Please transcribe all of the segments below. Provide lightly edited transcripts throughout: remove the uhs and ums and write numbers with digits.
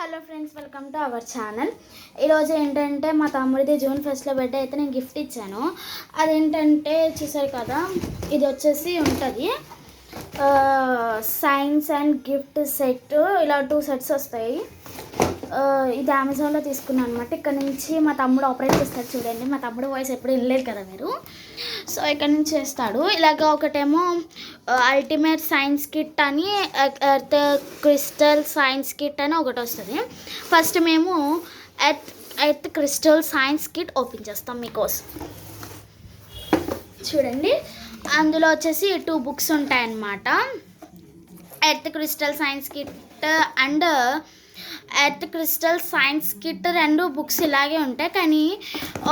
Hello friends, welcome to our channel. ఈరోజు ఏంటంటే మా తమ్ముడిది జూన్ ఫస్ట్లో బర్త్డే అయితే నేను గిఫ్ట్ ఇచ్చాను. అదేంటంటే చూసారు కదా, ఇది వచ్చేసి ఉంటుంది సైన్స్ అండ్ గిఫ్ట్ సెట్. ఇలా 2 సెట్స్ వస్తాయి. ఇది అమెజాన్లో తీసుకున్నాను అనమాట. ఇక్కడ నుంచి మా తమ్ముడు ఆపరేట్ చేస్తాడు. చూడండి, మా తమ్ముడు వాయిస్ ఎప్పుడు వినలేదు కదా మీరు. సో ఇక్కడ నుంచి చేస్తాడు. ఇలాగ ఒకటేమో అల్టిమేట్ సైన్స్ కిట్ అని, ఎర్త్ క్రిస్టల్ సైన్స్ కిట్ అని ఒకటి వస్తుంది. ఫస్ట్ మేము earth crystal science kit open చేస్తాం మీకోసం. చూడండి, అందులో వచ్చేసి 2 బుక్స్ ఉంటాయన్నమాట. Earth crystal science kit and earth crystal science kit 2 books ఇలాగే ఉంటాయి, కానీ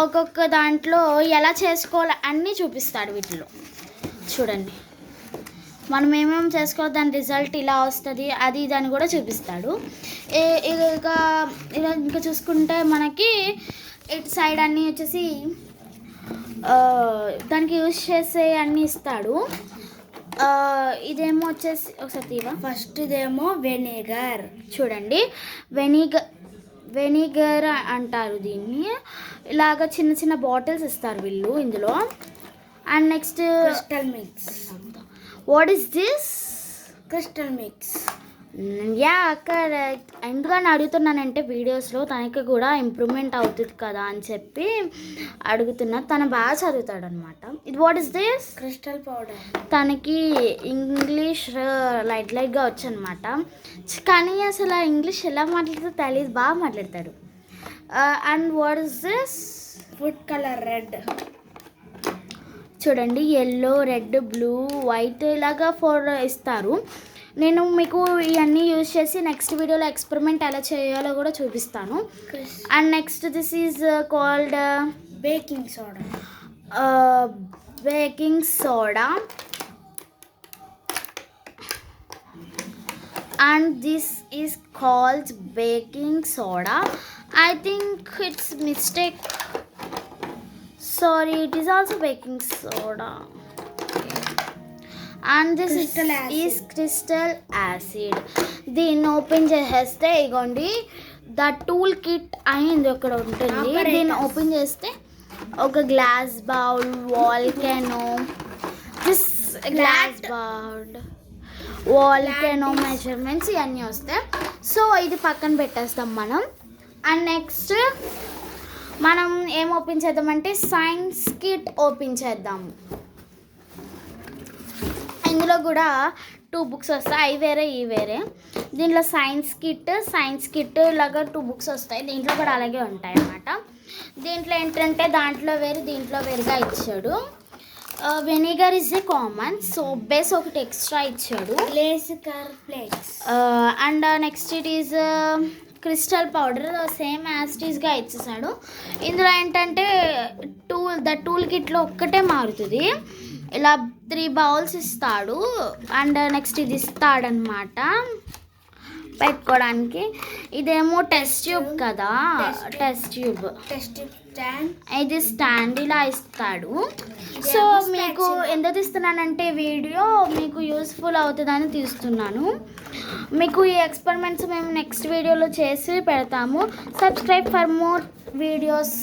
ఒక్కొక్క దాంట్లో ఎలా చేసుకోవాలి అన్నీ చూపిస్తాడు వీటిలో. చూడండి, మనం ఏమేమి చేసుకోవాలి, దాని రిజల్ట్ ఇలా వస్తుంది, అది ఇది అని కూడా చూపిస్తాడు. ఇంకా చూసుకుంటే మనకి ఇటు సైడ్ అన్నీ వచ్చేసి దానికి యూజ్ చేసే అన్నీ ఇస్తాడు. ఇదేమో వచ్చేసి ఒకసారి తీవా. ఫస్ట్ ఇదేమో వెనిగర్. చూడండి, వెనిగర్ అంటారు దీన్ని. ఇలాగ చిన్న చిన్న బాటిల్స్ ఇస్తారు వీళ్ళు ఇందులో. And next crystal mix. What is this? Crystal mix. Yeah correct. ఎందుకని అడుగుతున్నానంటే వీడియోస్లో తనకి కూడా ఇంప్రూవ్మెంట్ అవుతుంది కదా అని చెప్పి అడుగుతున్నా. తను బాగా చదువుతాడు అనమాట. ఇది what is this? Crystal powder. తనకి ఇంగ్లీష్ లైట్గా వచ్చు అనమాట, కానీ అసలు ఇంగ్లీష్ ఎలా మాట్లాడుతుందో తెలియదు, బాగా మాట్లాడతాడు. And what is this? Food colour red. చూడండి, ఎల్లో, రెడ్, బ్లూ, వైట్ ఇలాగా 4 ఇస్తారు. నేను మీకు ఇవన్నీ యూజ్ చేసి నెక్స్ట్ వీడియోలో ఎక్స్పెరిమెంట్ ఎలా చేయాలో కూడా చూపిస్తాను. And next this is called baking soda. Baking soda. And this is called baking soda. I think it's mistake. Sorry, it is also baking soda. And this is crystal acid. దీన్ని open చేసేస్తే ఇగోండి, the tool kit అయింది అక్కడ ఉంటుంది. దీన్ని open చేస్తే ఒక glass bowl, volcano, this glass bowl, volcano measurements ఇవన్నీ వస్తాయి. సో ఇది పక్కన పెట్టేస్తాం మనం. అండ్ నెక్స్ట్ మనం ఏం ఓపెన్ చేద్దామంటే సైన్స్ కిట్ ఓపెన్ చేద్దాము. ఇందులో కూడా 2 బుక్స్ వస్తాయి, అవి వేరే ఈ వేరే. దీంట్లో సైన్స్ కిట్ ఇలాగా 2 బుక్స్ వస్తాయి. దీంట్లో కూడా అలాగే ఉంటాయి అన్నమాట. దీంట్లో ఏంటంటే దాంట్లో వేరు, దీంట్లో వేరుగా ఇచ్చాడు. Vinegar is a common. Soap base ఒకటి ఎక్స్ట్రా ఇచ్చాడు. Plates. And next it is crystal powder, same యాస్టీస్గా ఇచ్చేసాడు. ఇందులో ఏంటంటే ద టూల్ కిట్లో ఒక్కటే మారుతుంది. ఇలా 3 బౌల్స్ ఇస్తాడు. అండ్ నెక్స్ట్ ఇది ఇస్తాడనమాట పెట్టుకోవడానికి. ఇదేమో టెస్ట్ ట్యూబ్ కదా, టెస్ట్ ట్యూబ్ ఇది స్టాండ్ ఇలా ఇస్తాడు. సో మీకు ఎందుకు ఇస్తున్నానంటే వీడియో మీకు యూస్ఫుల్ అవుతుందని తీస్తున్నాను. మీకు ఈ ఎక్స్పెరిమెంట్స్ మేము నెక్స్ట్ వీడియోలో చేసి పెడతాము. Subscribe for more videos.